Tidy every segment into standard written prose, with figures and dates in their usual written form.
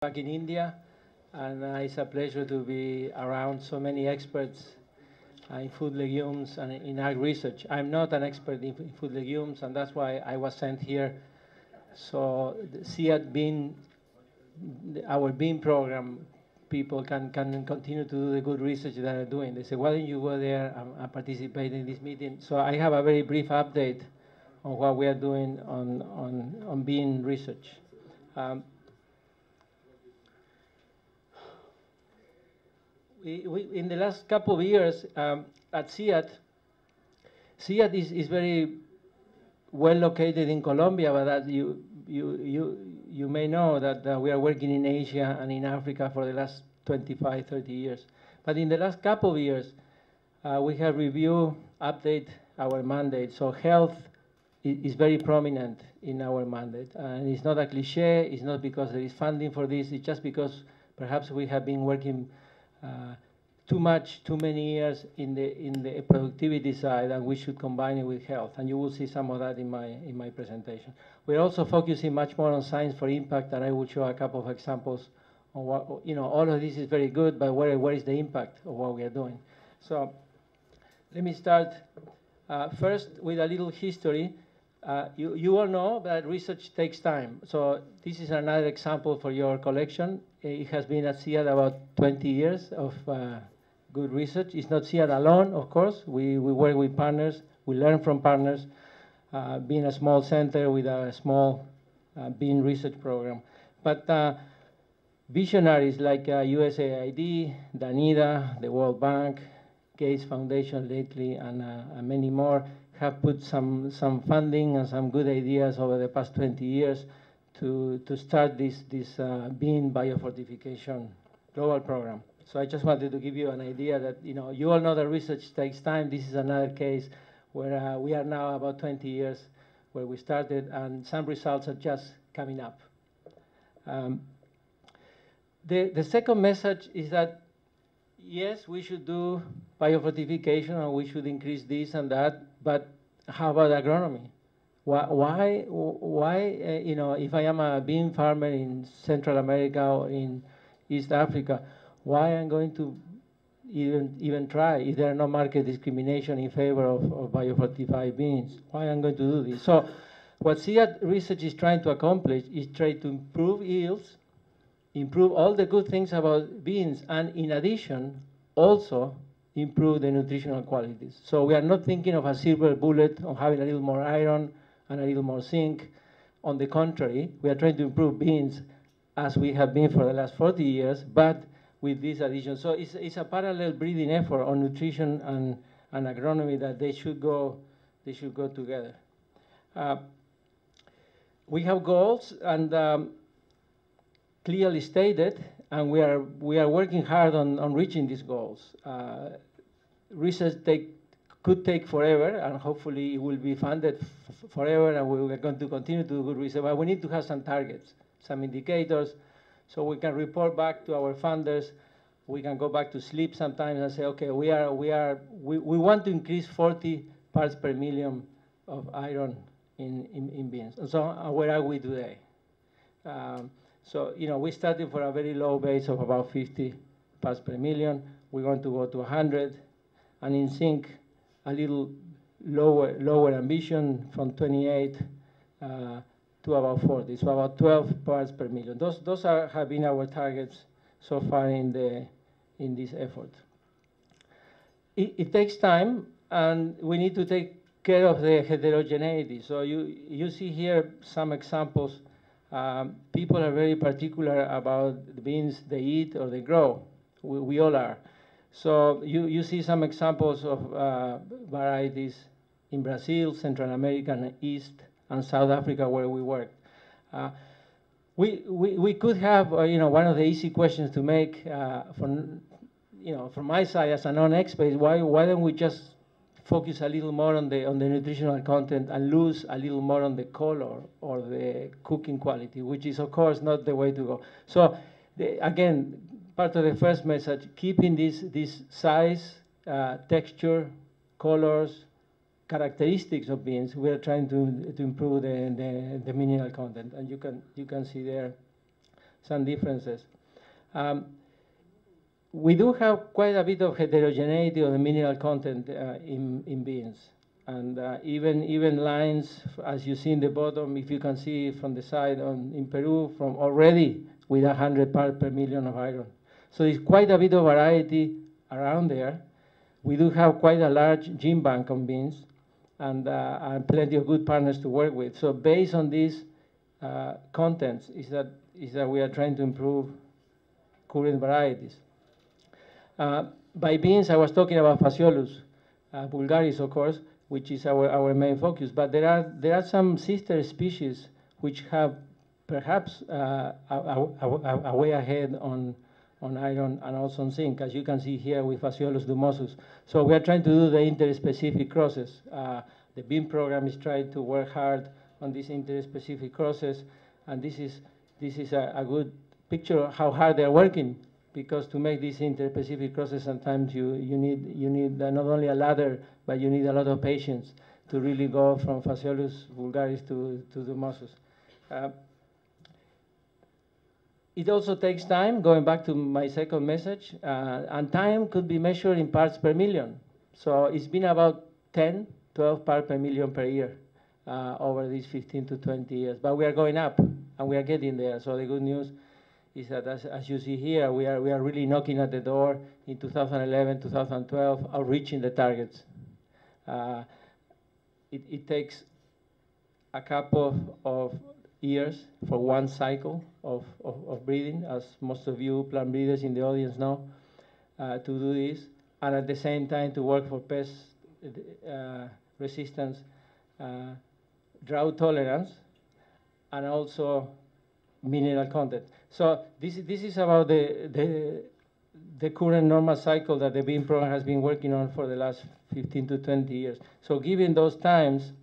back in India, and it's a pleasure to be around so many experts in food legumes and in ag research. I'm not an expert in food legumes, and that's why I was sent here. So SEAT bean, our bean program, people can continue to do the good research that they're doing. They say, why don't you go there and participate in this meeting? So I have a very brief update on what we are doing on bean research. In the last couple of years at SEAT is very well located in Colombia, but that you may know that we are working in Asia and in Africa for the last 25, 30 years. But in the last couple of years, we have reviewed, update our mandate. So health is very prominent in our mandate. And it's not a cliche, it's not because there is funding for this, it's just because perhaps we have been working too many years in the productivity side, and we should combine it with health. And you will see some of that in my presentation. We're also focusing much more on science for impact, and I will show a couple of examples on what, all of this is very good, but where is the impact of what we are doing? So let me start first with a little history. You all know that research takes time. So this is another example for your collection. It has been at SEAT about 20 years of good research. It's not SEAT alone, of course. We work with partners. We learn from partners, being a small center with a small bean research program. But visionaries like USAID, DANIDA, the World Bank, Gates Foundation lately, and many more have put some funding and some good ideas over the past 20 years to start this bean biofortification global program. So I just wanted to give you an idea that, you all know that research takes time. This is another case where we are now about 20 years where we started, and some results are just coming up. The second message is that, yes, we should do biofortification and we should increase this and that, but how about agronomy? Why if I am a bean farmer in Central America or in East Africa, why I'm going to even try if there are no market discrimination in favor of biofortified beans? Why I'm going to do this? So what SEAT research is trying to accomplish is try to improve yields, improve all the good things about beans, and in addition, also improve the nutritional qualities. So we are not thinking of a silver bullet on having a little more iron and a little more zinc. On the contrary, we are trying to improve beans as we have been for the last 40 years, but with this addition. So it's a parallel breeding effort on nutrition and agronomy that they should go together. We have goals and clearly stated, and we are working hard on reaching these goals. Research could take forever, and hopefully it will be funded forever, and we are going to continue to do good research. But we need to have some targets, some indicators, so we can report back to our funders. We can go back to sleep sometimes and say, okay, we want to increase 40 parts per million of iron in beans. And so where are we today? So, we started for a very low base of about 50 parts per million. We're going to go to 100. And in zinc, a little lower ambition from 28 to about 40. So about 12 parts per million. Those have been our targets so far in this effort. It takes time, and we need to take care of the heterogeneity. So you see here some examples. People are very particular about the beans they eat or they grow. We all are. So you see some examples of varieties in Brazil, Central America, and East and South Africa where we work. We could have, one of the easy questions to make from my side as a non-expert is why don't we just focus a little more on the nutritional content and lose a little more on the color or the cooking quality, which is, of course, not the way to go. So, again, part of the first message, keeping this size, texture, colors, characteristics of beans, we are trying to improve the mineral content, and you can see there some differences. We do have quite a bit of heterogeneity of the mineral content in beans. And even lines, as you see in the bottom, if you can see from the side in Peru, from already with 100 parts per million of iron. So there's quite a bit of variety around there. We do have quite a large gene bank on beans and plenty of good partners to work with. So based on these contents is that we are trying to improve current varieties. By beans, I was talking about Phaseolus vulgaris, of course, which is our main focus. But there are some sister species which have perhaps a way ahead on iron and also on zinc, as you can see here with Phaseolus dumosus. So we are trying to do the interspecific crosses. The bean program is trying to work hard on this interspecific crosses, and this is a good picture of how hard they're working, because to make these interspecific crosses, sometimes you need not only a ladder, but you need a lot of patience to really go from Phaseolus vulgaris to dumosus. It also takes time, going back to my second message, and time could be measured in parts per million. So it's been about 10, 12 parts per million per year over these 15 to 20 years. But we are going up, and we are getting there. So the good news is that, as you see here, we are really knocking at the door in 2011, 2012, of reaching the targets. It takes a couple of years for one cycle of breeding, as most of you plant breeders in the audience know, to do this, and at the same time to work for pest resistance, drought tolerance, and also mineral content. So this is about the current normal cycle that the bean program has been working on for the last 15 to 20 years. So given those times,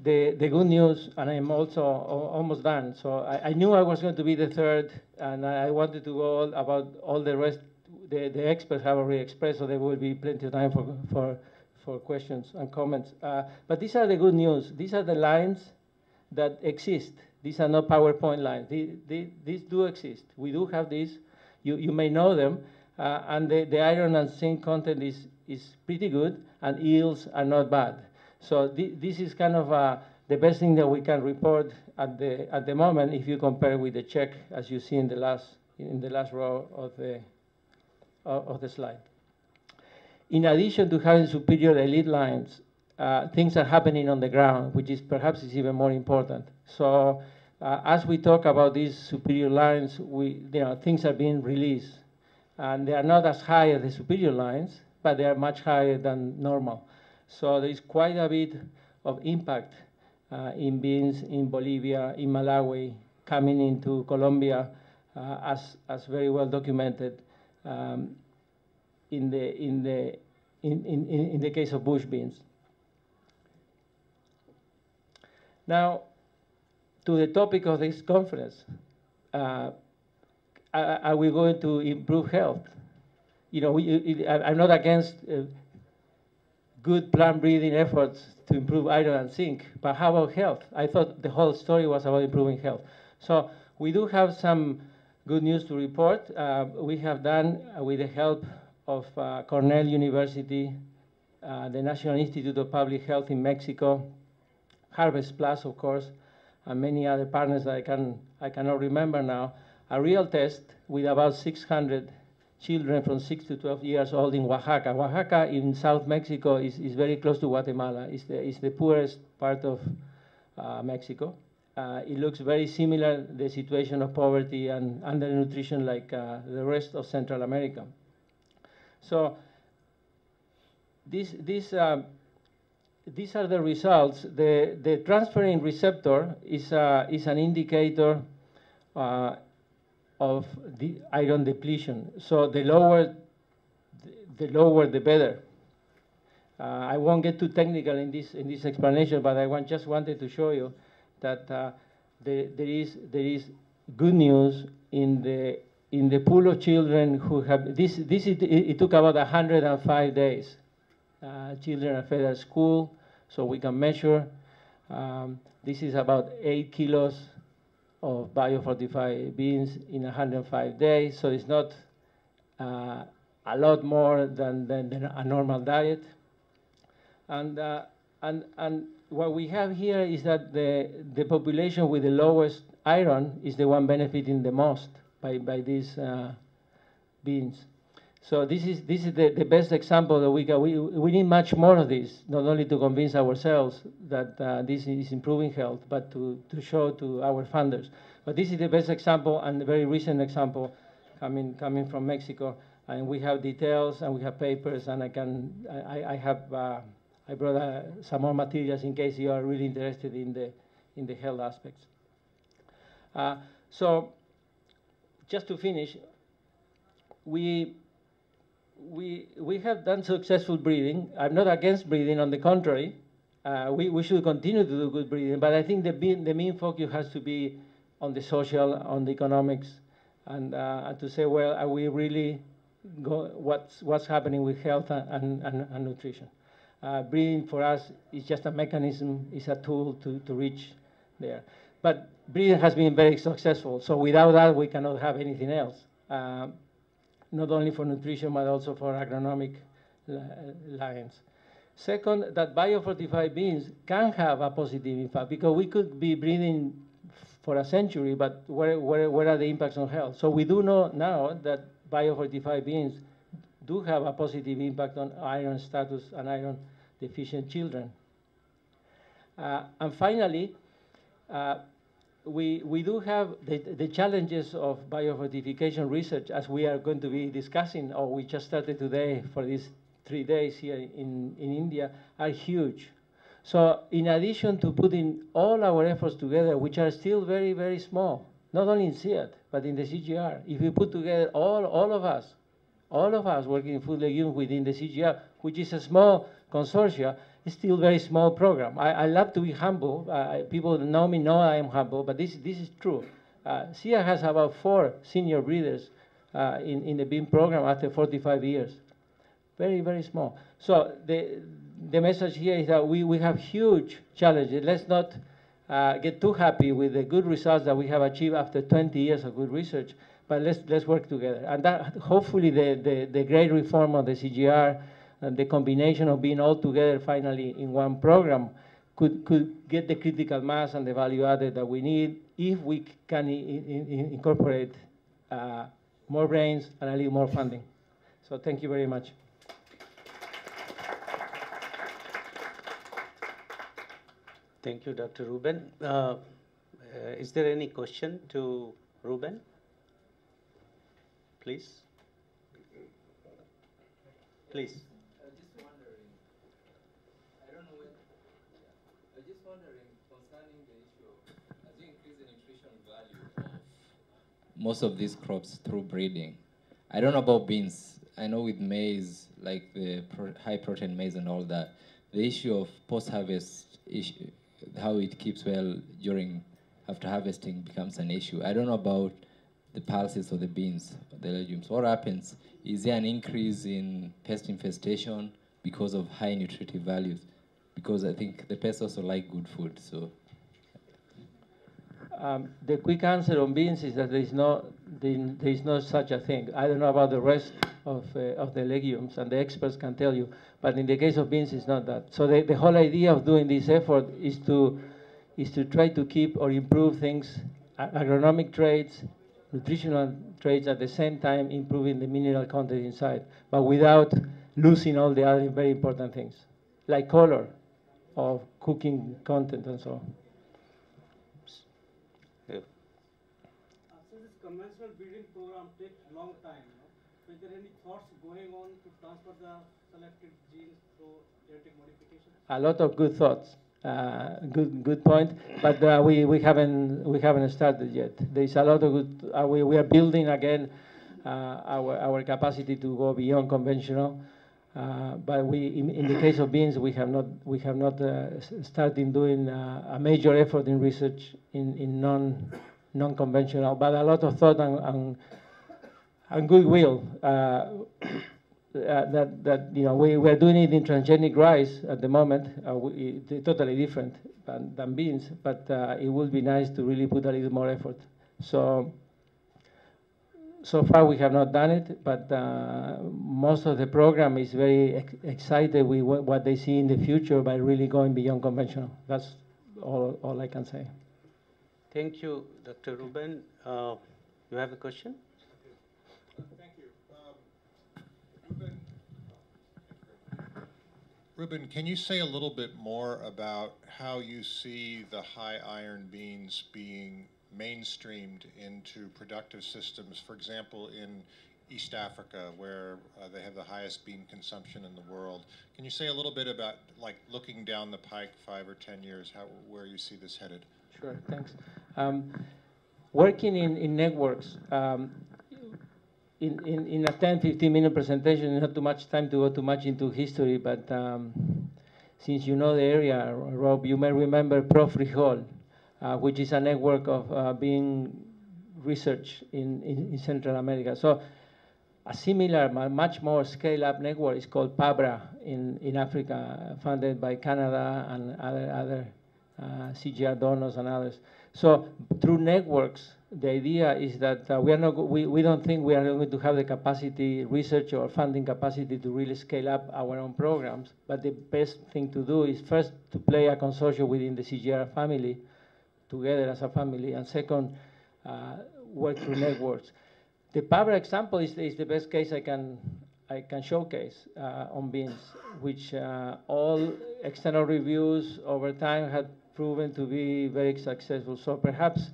the good news, and I'm also almost done. So I knew I was going to be the third, and I wanted to go about all the rest. The experts have already expressed, so there will be plenty of time for questions and comments. But these are the good news. These are the lines that exist. These are not PowerPoint lines. These do exist. We do have these. You may know them. And the iron and zinc content is pretty good, and yields are not bad. So this is kind of the best thing that we can report at the moment if you compare with the Czech, as you see in the last row of the slide. In addition to having superior elite lines, things are happening on the ground, which is perhaps even more important. So as we talk about these superior lines, things are being released, and they are not as high as the superior lines, but they are much higher than normal. So there is quite a bit of impact in beans in Bolivia, in Malawi, coming into Colombia, as very well documented in the case of bush beans. Now, to the topic of this conference, are we going to improve health? I'm not against good plant breeding efforts to improve iron and zinc, but how about health? I thought the whole story was about improving health. So we do have some good news to report. We have done, with the help of Cornell University, the National Institute of Public Health in Mexico, Harvest Plus, of course, and many other partners that I cannot remember now, a real test with about 600 children from 6 to 12 years old in Oaxaca. Oaxaca in South Mexico is very close to Guatemala. It's the poorest part of Mexico. It looks very similar, the situation of poverty and undernutrition, like the rest of Central America. So these are the results. The transferrin receptor is an indicator of the iron depletion. So the lower, the better. I won't get too technical in this explanation, but I just wanted to show you that there is good news in the pool of children who have it took about 105 days. Children are fed at school, so we can measure. This is about 8 kilos of biofortified beans in 105 days, so it's not a lot more than a normal diet. And what we have here is that the population with the lowest iron is the one benefiting the most by these beans. So this is the best example that we got. We need much more of this, not only to convince ourselves that this is improving health, but to show to our funders. But this is the best example and a very recent example coming from Mexico. And we have details and we have papers, and I brought some more materials in case you are really interested in the health aspects. So just to finish, we have done successful breeding. I'm not against breeding, on the contrary. We should continue to do good breeding, but I think the main focus has to be on the social, on the economics, and to say, well, are we really what's happening with health and nutrition? Breeding for us is just a mechanism, is a tool to reach there. But breeding has been very successful, so without that we cannot have anything else. Not only for nutrition, but also for agronomic lines. Second, that biofortified beans can have a positive impact, because we could be breeding for a century, but where are the impacts on health? So we do know now that biofortified beans do have a positive impact on iron status and iron deficient children. And finally, we do have the challenges of biofortification research, as we are going to be discussing, or we just started today for these 3 days here in India, are huge. So in addition to putting all our efforts together, which are still very, very small, not only in CIAT, but in the CGR, if we put together all of us working in food legumes within the CGR, which is a small consortia, it's still a very small program. I love to be humble. People that know me know I am humble, but this is true. CIAT has about 4 senior breeders in the bean program after 45 years. Very, very small. So the message here is that we have huge challenges. Let's not get too happy with the good results that we have achieved after 20 years of good research, but let's work together. And that hopefully the great reform of the CGR and the combination of being all together finally in one program could get the critical mass and the value added that we need if we can incorporate more brains and a little more funding. So thank you very much. Thank you, Dr. Ruben. Is there any question to Ruben? Please. Please. Just wondering, I don't know when, I'm just wondering concerning the issue of, as you increase the nutrition value of most of these crops through breeding, I don't know about beans. I know with maize, like the high protein maize and all that, the issue of post-harvest issue, how it keeps well after harvesting becomes an issue. I don't know about the pulses or the beans, the legumes. What happens? Is there an increase in pest infestation because of high nutritive values? Because I think the pests also like good food. So the quick answer on beans is that there is no such a thing. I don't know about the rest of the legumes, and the experts can tell you. But in the case of beans, it's not that. So the whole idea of doing this effort is to try to keep or improve things, agronomic traits, nutritional traits, at the same time improving the mineral content inside, but without losing all the other very important things, like color or cooking content and so on. Yeah. So this conventional breeding program takes a long time. So is there any thoughts going on to transfer the selected genes through genetic modification? A lot of good thoughts. Good point, but we haven't started yet. There's a lot of good. We are building again our capacity to go beyond conventional, but in the case of beans, we have not started doing a major effort in research in non-conventional, but a lot of thought and goodwill. that we're doing it in transgenic rice at the moment. It's totally different than beans, but it would be nice to really put a little more effort. So far we have not done it, but most of the program is very excited with what they see in the future by really going beyond conventional. That's all I can say. Thank you, Dr. Ruben. You have a question? Thank you. Ruben, can you say a little bit more about how you see the high iron beans being mainstreamed into productive systems, for example, in East Africa, where they have the highest bean consumption in the world? Can you say a little bit about, like, looking down the pike 5 or 10 years, where you see this headed? Sure, thanks. Working in networks, in a 10, 15-minute presentation, not too much time to go too much into history, but since you know the area, Rob, you may remember ProFrijol, which is a network of being research in Central America. So a similar, much more scale-up network is called PABRA in Africa, funded by Canada and other CGR donors and others. So through networks, the idea is that we don't think we are going to have the capacity, research or funding capacity to really scale up our own programs. But the best thing to do is first to play a consortium within the CGR family, together as a family, and second, work through networks. The PABRA example is the best case I can showcase on beans, which all external reviews over time had proven to be very successful. So perhaps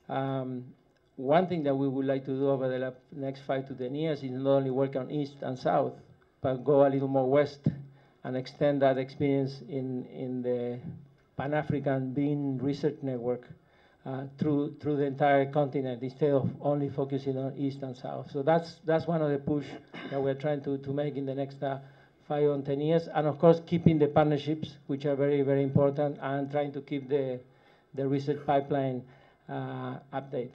one thing that we would like to do over the next 5 to 10 years is not only work on East and South, but go a little more West and extend that experience in the Pan-African Bean Research Network through the entire continent instead of only focusing on East and South. So that's one of the push that we're trying to make in the next 5 or 10 years. And of course, keeping the partnerships, which are very, very important, and trying to keep the research pipeline update.